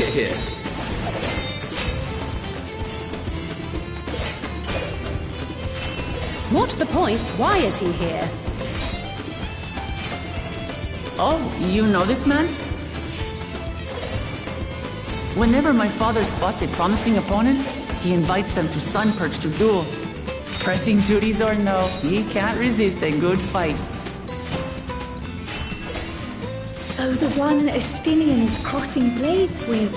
get here? What's the point? Why is he here? Oh, you know this man? Whenever my father spots a promising opponent, he invites them to Sunperch to duel. Pressing duties or no, he can't resist a good fight. So the one Estinian is crossing blades with.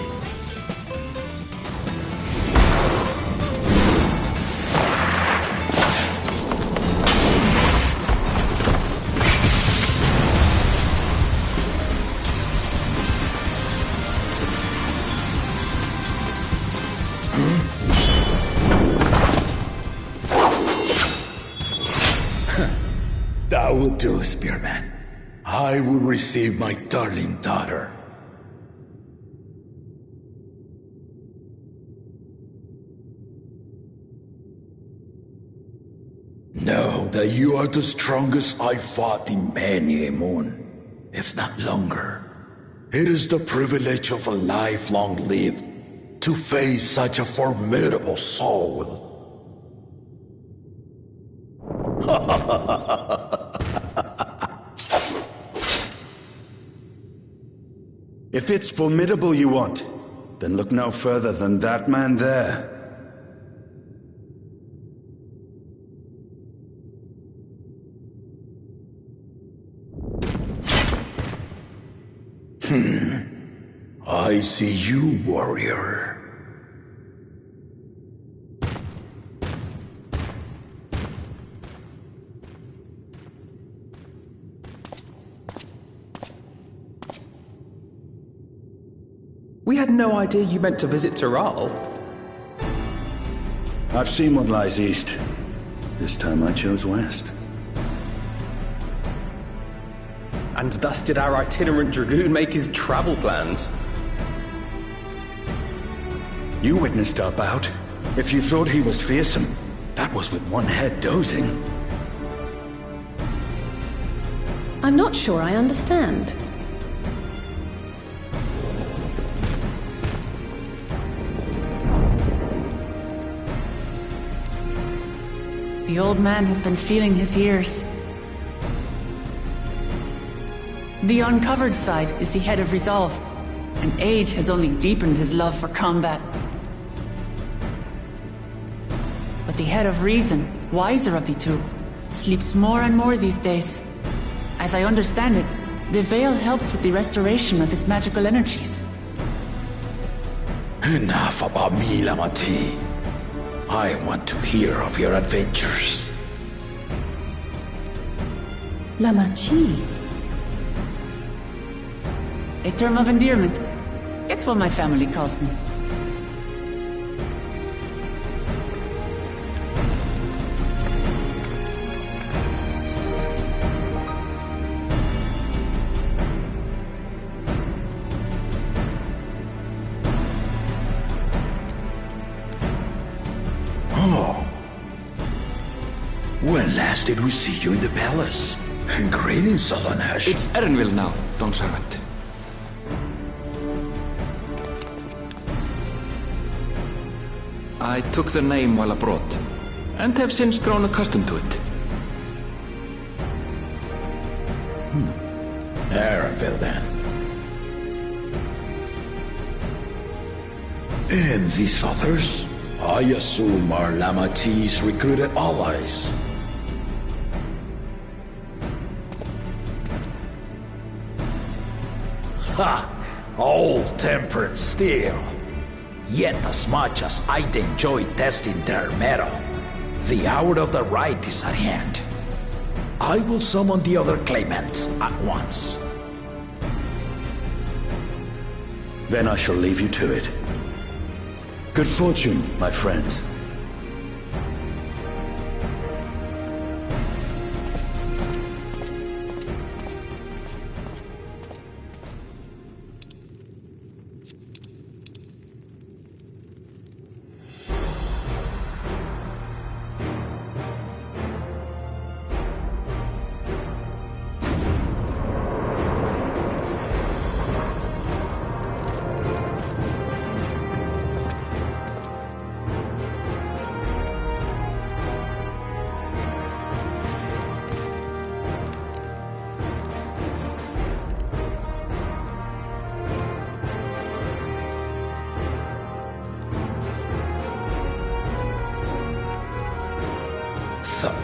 That would do, Spearman. I will receive my darling daughter. Know that you are the strongest I fought in many a moon, if not longer. It is the privilege of a life long lived to face such a formidable soul. If it's formidable you want, then look no further than that man there. I see you, warrior. We had no idea you meant to visit Tyrrell. I've seen what lies east. This time I chose west. And thus did our itinerant dragoon make his travel plans. You witnessed our bout. If you thought he was fearsome, that was with one head dozing. I'm not sure I understand. The old man has been feeling his years. The uncovered side is the head of resolve, and age has only deepened his love for combat. But the head of reason, wiser of the two, sleeps more and more these days. As I understand it, the veil helps with the restoration of his magical energies. Enough about me, Lamati. I want to hear of your adventures. Lamachi. A term of endearment. It's what my family calls me. When last did we see you in the palace? Greetings, Solanash. It's Erenville now, Don Servant. I took the name while abroad, and have since grown accustomed to it. Erenville, then. And these others? I assume are Lamati's recruited allies. Ha! Old-tempered steel. Yet as much as I'd enjoy testing their metal, the hour of the right is at hand. I will summon the other claimants at once. Then I shall leave you to it. Good fortune, my friends.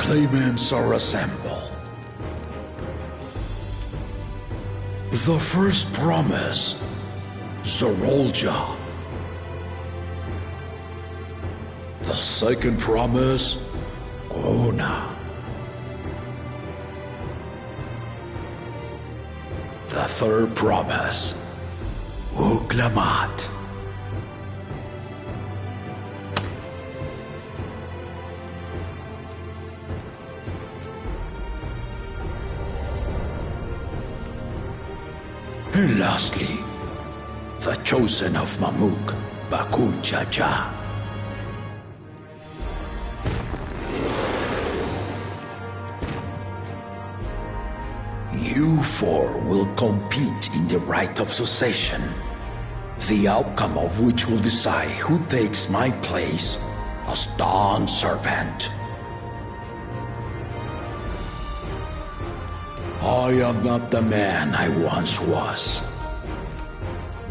claimants are assembled. The first promise, Zorolja. The second promise, Ona. The third promise, Uklamat. And lastly, the chosen of Mamuk, Bakul Jaja. You four will compete in the rite of succession, the outcome of which will decide who takes my place as Dawn Servant. I am not the man I once was.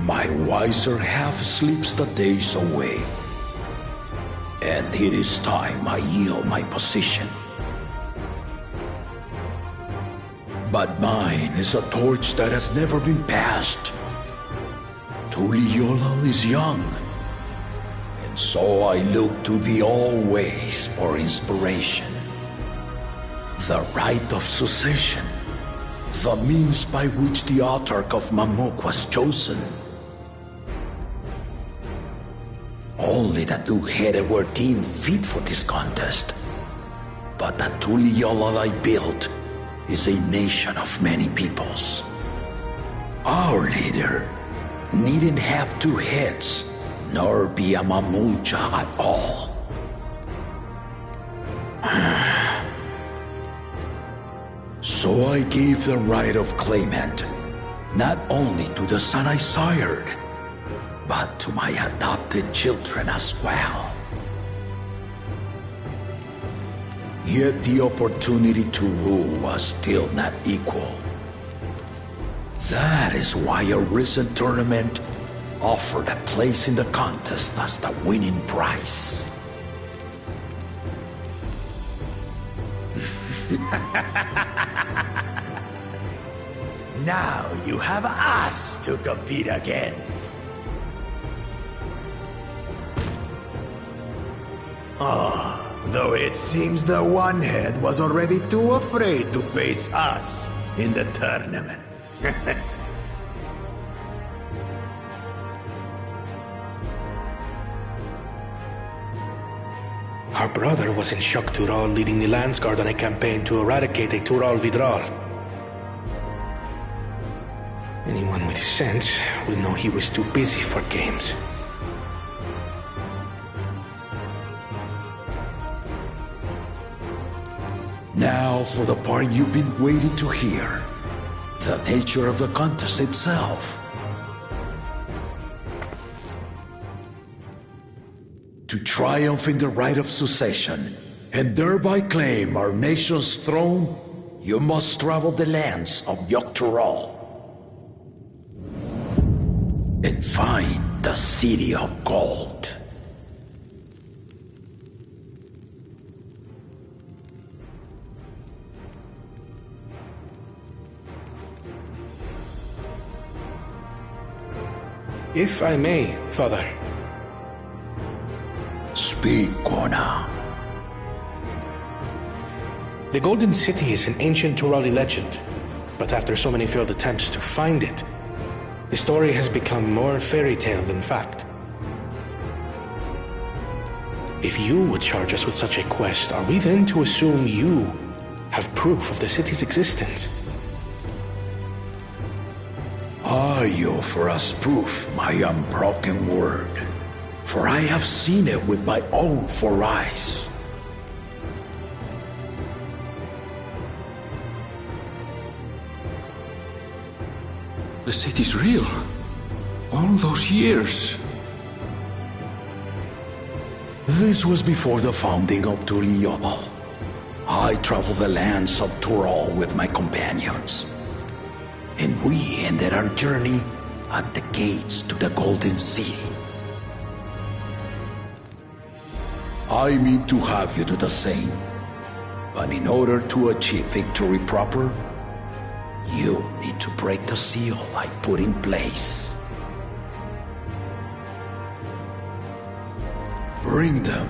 My wiser half sleeps the days away, and it is time I yield my position. But mine is a torch that has never been passed. Tuliyola is young, and so I look to the always for inspiration. The rite of succession, the means by which the autarch of Mamuk was chosen. Only the two-headed were deemed fit for this contest, but the Tuliyola I built is a nation of many peoples. Our leader needn't have two heads, nor be a Mamulcha at all. So I gave the right of claimant, not only to the son I sired, but to my adopted children as well. Yet the opportunity to rule was still not equal. That is why a recent tournament offered a place in the contest as the winning prize. Now you have us to compete against. Though it seems the one-head was already too afraid to face us in the tournament. Our brother was in Shok Tural leading the Landsguard on a campaign to eradicate a Tural Vidral. Anyone with sense would know he was too busy for games. Now for the part you've been waiting to hear. The nature of the contest itself. To triumph in the rite of succession, and thereby claim our nation's throne, you must travel the lands of Yoktural and find the City of Gold. If I may, Father. Speak, Kona. The Golden City is an ancient Turali legend, but after so many failed attempts to find it, the story has become more fairy tale than fact. If you would charge us with such a quest, are we then to assume you have proof of the city's existence? I offer as proof my unbroken word, for I have seen it with my own four eyes. The city's real. All those years. This was before the founding of Tuliyola. I traveled the lands of Tural with my companions, and we ended our journey at the gates to the Golden City. I mean to have you do the same. But in order to achieve victory proper, you need to break the seal I put in place. Bring them.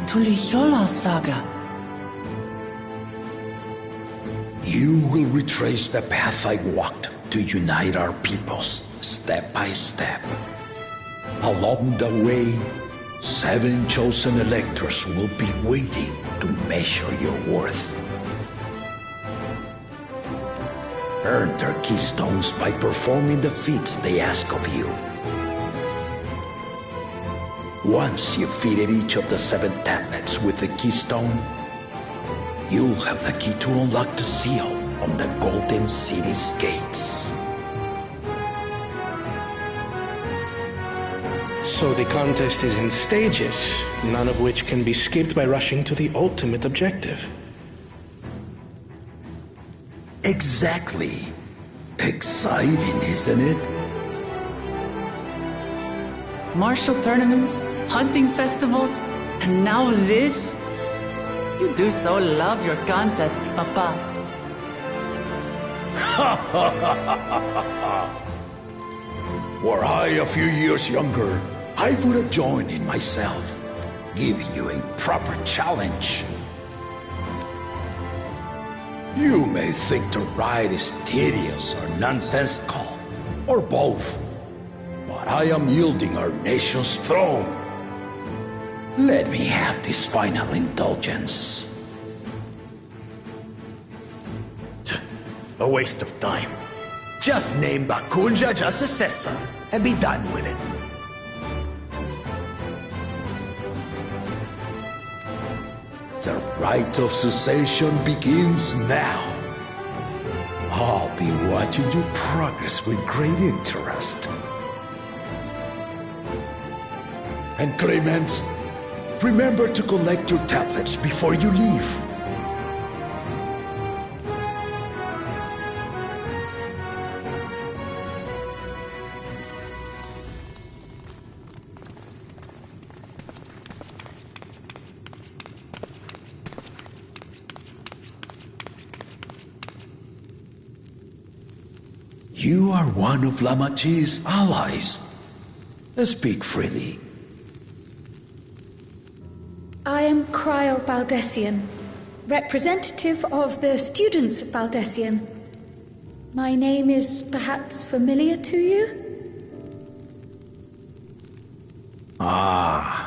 Tuliyola saga. You will retrace the path I walked to unite our peoples, step by step. Along the way, 7 chosen electors will be waiting to measure your worth. Earn their keystones by performing the feats they ask of you. Once you've fitted each of the 7 tablets with the keystone, you'll have the key to unlock the seal on the Golden City's gates. So the contest is in stages, none of which can be skipped by rushing to the ultimate objective. Exactly. Exciting, isn't it? Martial tournaments, hunting festivals, and now this? You do so love your contests, Papa. Were I a few years younger, I would have joined in myself, giving you a proper challenge. You may think the ride is tedious or nonsensical, or both, but I am yielding our nation's throne. Let me have this final indulgence. A waste of time. Just name Bakunja as successor and be done with it. The rite of cessation begins now. I'll be watching your progress with great interest. And Clemens, remember to collect your tablets before you leave. You are one of Lamachi's allies. Speak freely. I am Cryle Baldessian, representative of the students of Baldessian. My name is perhaps familiar to you? Ah.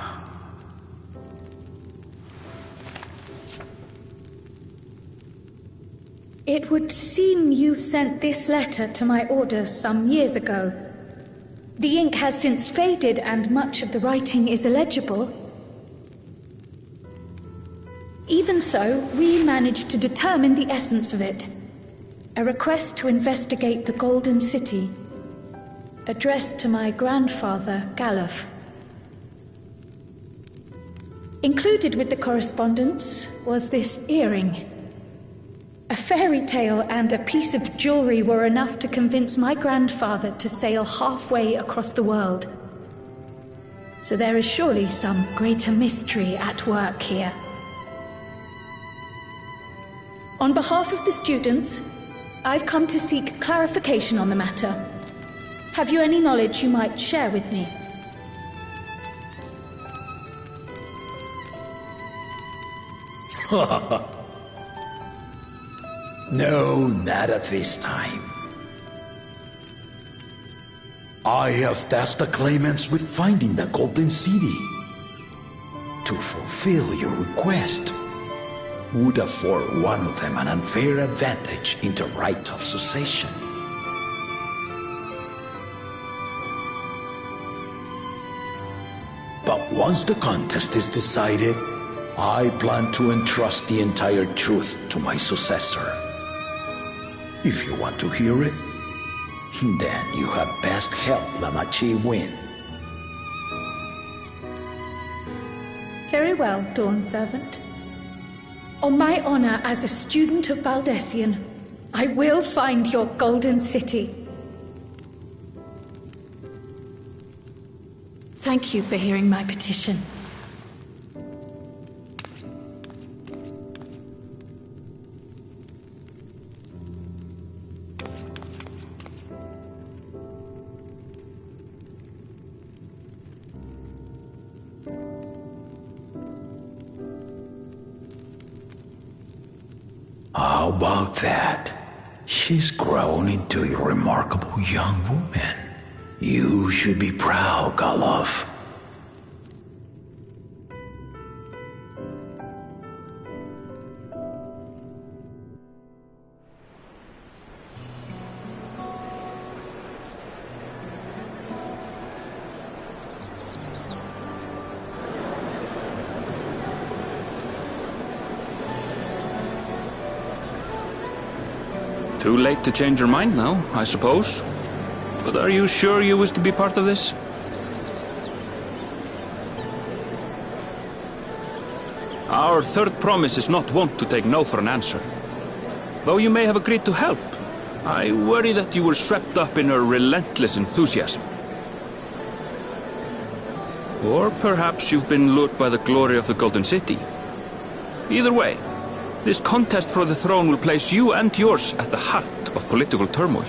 It would seem you sent this letter to my orders some years ago. The ink has since faded and much of the writing is illegible. Even so, we managed to determine the essence of it. A request to investigate the Golden City, addressed to my grandfather, Galuf. Included with the correspondence was this earring. A fairy tale and a piece of jewelry were enough to convince my grandfather to sail halfway across the world. So there is surely some greater mystery at work here. On behalf of the students, I've come to seek clarification on the matter. Have you any knowledge you might share with me? No, not at this time. I have tasked the claimants with finding the Golden City. To fulfill your request would afford one of them an unfair advantage in the right of succession. But once the contest is decided, I plan to entrust the entire truth to my successor. If you want to hear it, then you had best help Lamachi win. Very well, Dawn Servant. On my honor as a student of Baldessian, I will find your Golden City. Thank you for hearing my petition. How about that? She's grown into a remarkable young woman. You should be proud, Galov. Too late to change your mind now, I suppose. But are you sure you wish to be part of this? Our third promise is not wont to take no for an answer. Though you may have agreed to help, I worry that you were swept up in her relentless enthusiasm. Or perhaps you've been lured by the glory of the Golden City. Either way, this contest for the throne will place you and yours at the heart of political turmoil.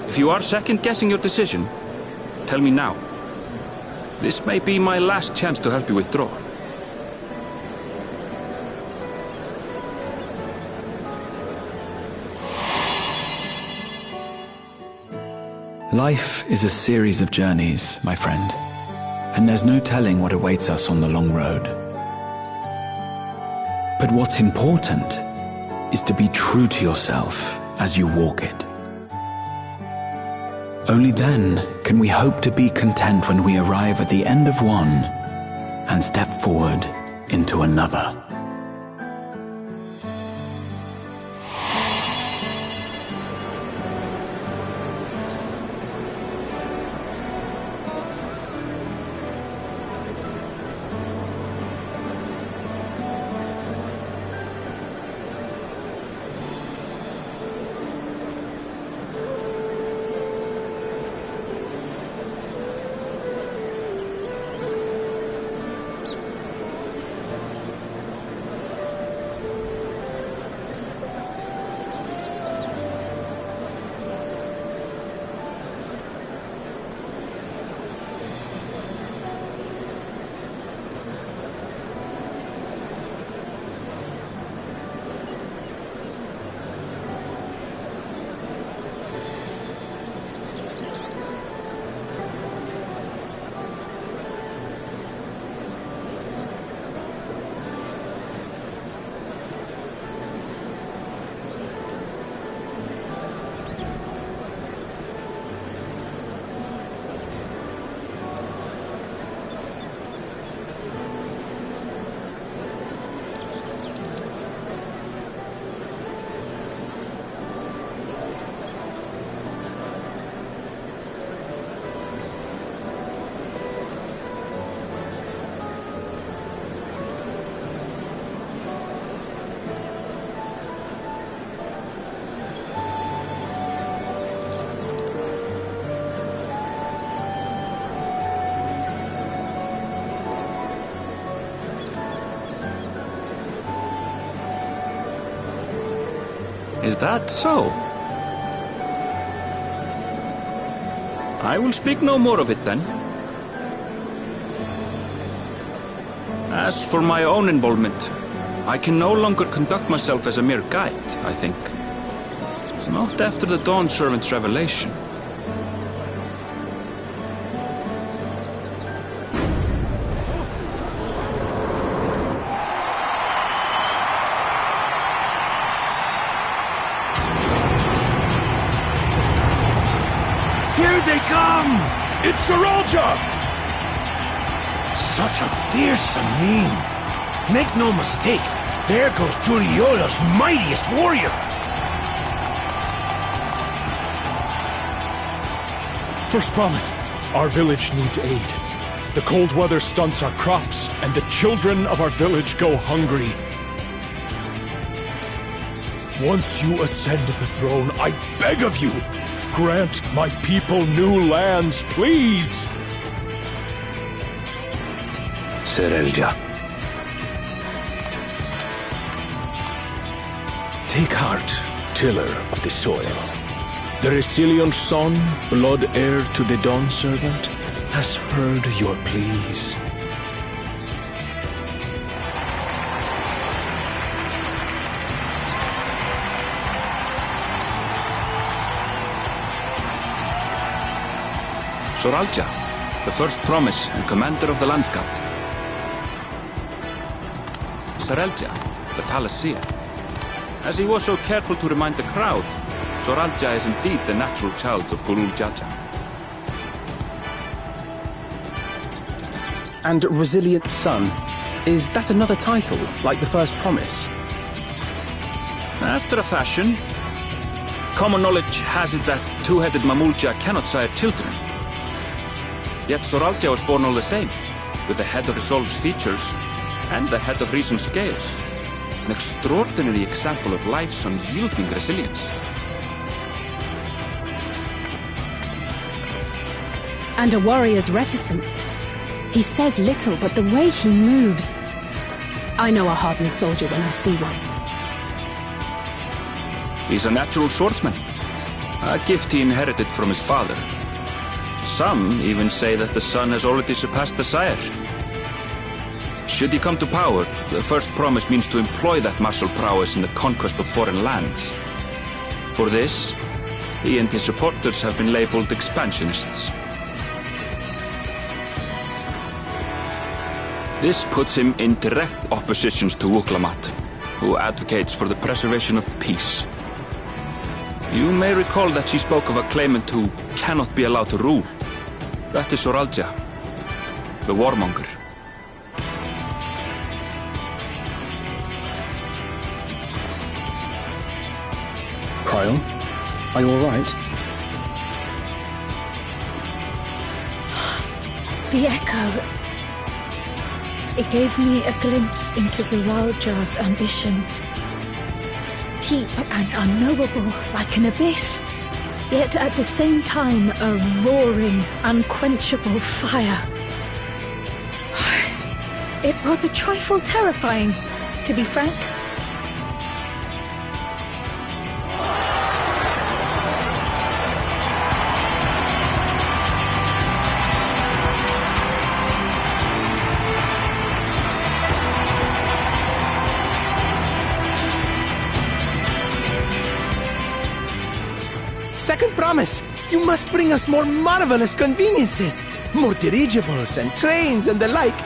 If you are second-guessing your decision, tell me now. This may be my last chance to help you withdraw. Life is a series of journeys, my friend, and there's no telling what awaits us on the long road. But what's important is to be true to yourself as you walk it. Only then can we hope to be content when we arrive at the end of one and step forward into another. Is that so? I will speak no more of it then. As for my own involvement, I can no longer conduct myself as a mere guide, I think. Not after the Dawn Servant's revelation. Here they come! It's Saralja! Such a fearsome mien. Make no mistake, there goes Tuliola's mightiest warrior. First promise, our village needs aid. The cold weather stunts our crops, and the children of our village go hungry. Once you ascend the throne, I beg of you, grant my people new lands, please! Saralja. Take heart, tiller of the soil. The Resilion's son, blood heir to the Dawn Servant, has heard your pleas. Saralja, the first promise and commander of the Landscape. Saralja, the palace seer. As he was so careful to remind the crowd, Saralja is indeed the natural child of Gulul Jaja. And Resilient Son, is that another title, like the first promise? After a fashion. Common knowledge has it that two-headed Mamulja cannot sire children. Yet Saralja was born all the same, with the head of Resolve's features and the head of Reason's scales. An extraordinary example of life's unyielding resilience. And a warrior's reticence. He says little, but the way he moves... I know a hardened soldier when I see one. He's a natural swordsman, a gift he inherited from his father. Some even say that the son has already surpassed the sire. Should he come to power, the first promise means to employ that martial prowess in the conquest of foreign lands. For this, he and his supporters have been labeled expansionists. This puts him in direct opposition to Wuklamat, who advocates for the preservation of peace. You may recall that she spoke of a claimant who cannot be allowed to rule. That is Saralja, the warmonger. Cryon, are you all right? The echo. It gave me a glimpse into Saralja's ambitions. Deep and unknowable, like an abyss. Yet at the same time, a roaring, unquenchable fire. It was a trifle terrifying, to be frank. Second promise! You must bring us more marvelous conveniences! More dirigibles and trains and the like!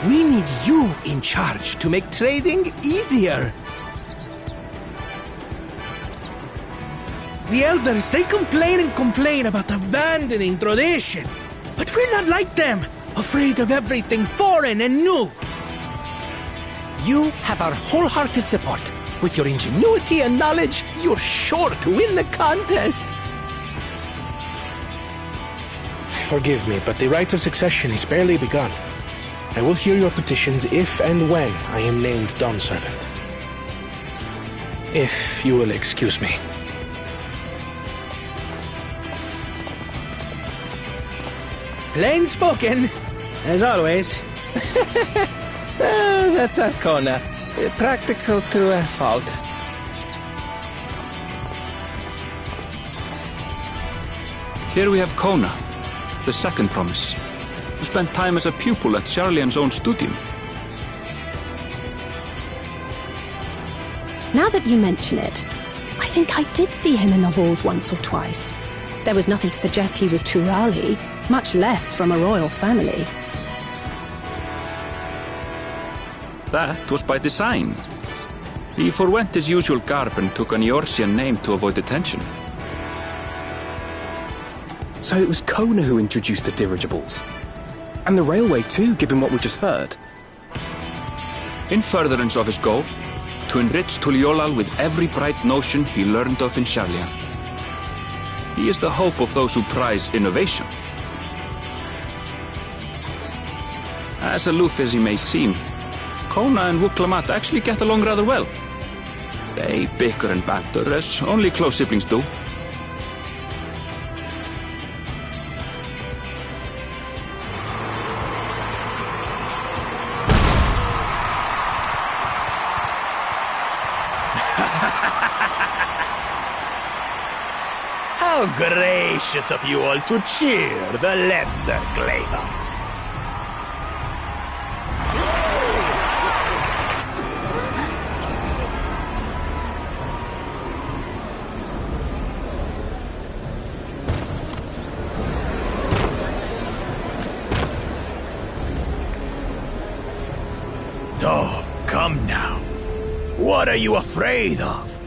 We need you in charge to make trading easier! The elders, they complain about abandoning tradition. But we're not like them, afraid of everything foreign and new. You have our wholehearted support. With your ingenuity and knowledge, you're sure to win the contest. Forgive me, but the rite of succession is barely begun. I will hear your petitions if and when I am named Dawn Servant. If you will excuse me. Plain spoken, as always. That's Arcona. Practical to a fault. Here we have Kona, the second promise, who spent time as a pupil at Charlian's own studium. Now that you mention it, I think I did see him in the halls once or twice. There was nothing to suggest he was Turali, much less from a royal family. That was by design. He forwent his usual garb and took an Eorzean name to avoid attention. So it was Kona who introduced the dirigibles. And the railway too, given what we just heard. In furtherance of his goal, to enrich Tuliolal with every bright notion he learned of in Sharlia. He is the hope of those who prize innovation. As aloof as he may seem, Kona and Wuklamat actually get along rather well. They bicker and banter as only close siblings do. How gracious of you all to cheer the lesser Gleyvans. Oh, come now. What are you afraid of?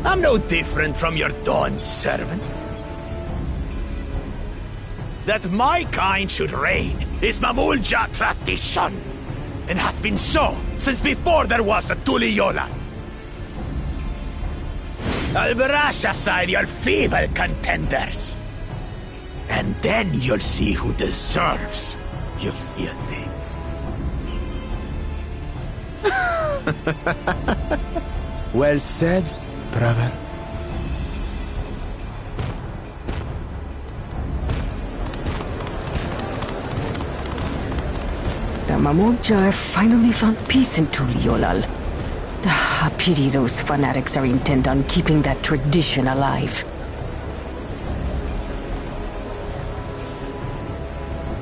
I'm no different from your Dawn servant. That my kind should reign is Mamulja tradition, and has been so since before there was a Tuliolal. I'll brush aside your feeble contenders, and then you'll see who deserves your fealty. Well said, brother. The Mamulja have finally found peace in Tuliolal. I pity those fanatics are intent on keeping that tradition alive.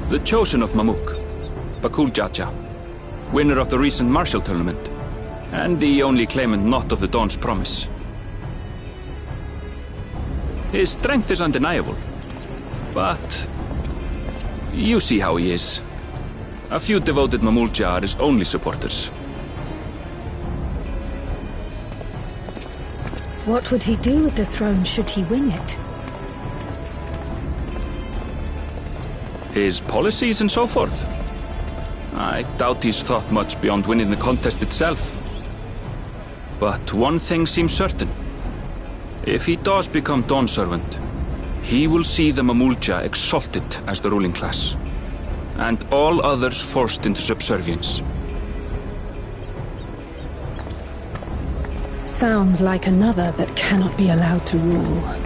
The chosen of Mamuk, Bakul Jaja, winner of the recent martial tournament, and the only claimant not of the Dawn's promise. His strength is undeniable, but you see how he is. A few devoted Mamulja are his only supporters. What would he do with the throne should he win it? His policies and so forth. I doubt he's thought much beyond winning the contest itself. But one thing seems certain. If he does become Dawn servant, he will see the Mamulja exalted as the ruling class, and all others forced into subservience. Sounds like another that cannot be allowed to rule.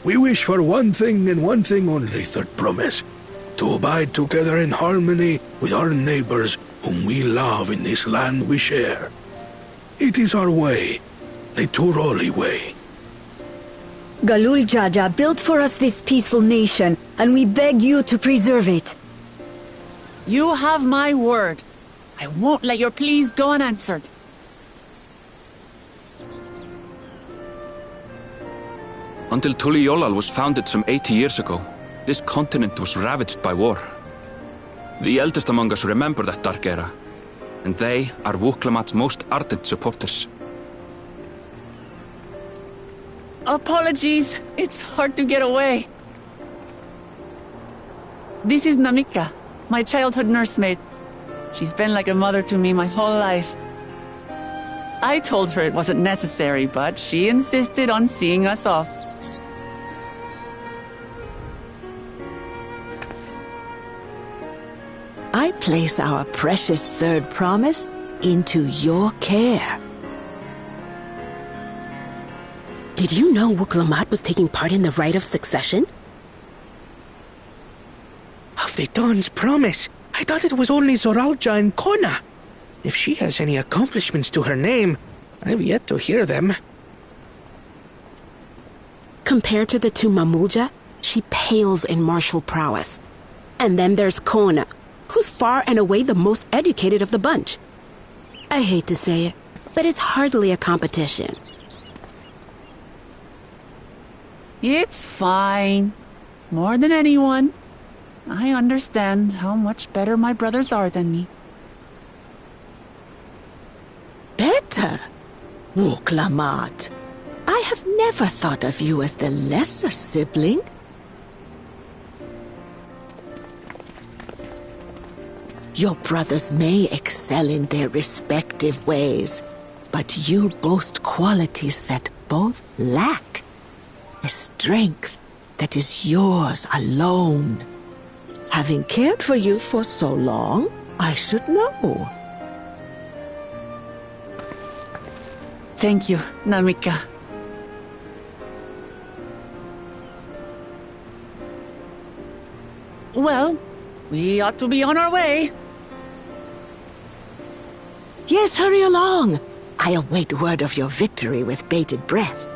We wish for one thing and one thing only, Third Promise. To abide together in harmony with our neighbors whom we love in this land we share. It is our way, the Turali way. Galul Jaja built for us this peaceful nation, and we beg you to preserve it. You have my word. I won't let your pleas go unanswered. Until Tuliolal was founded some 80 years ago, this continent was ravaged by war. The eldest among us remember that dark era, and they are Wuklamat's most ardent supporters. Apologies, it's hard to get away. This is Namika, my childhood nursemaid. She's been like a mother to me my whole life. I told her it wasn't necessary, but she insisted on seeing us off. I place our precious Third Promise into your care. Did you know Wuklamat was taking part in the rite of succession? Of the Dawn's promise. I thought it was only Zoralja and Kona. If she has any accomplishments to her name, I've yet to hear them. Compared to the two Mamulja, she pales in martial prowess. And then there's Kona, who's far and away the most educated of the bunch. I hate to say it, but it's hardly a competition. It's fine. More than anyone, I understand how much better my brothers are than me. Better? Wuklamat, I have never thought of you as the lesser sibling. Your brothers may excel in their respective ways, but you boast qualities that both lack. A strength that is yours alone. Having cared for you for so long, I should know. Thank you, Namika. Well, we ought to be on our way. Yes, hurry along. I await word of your victory with bated breath.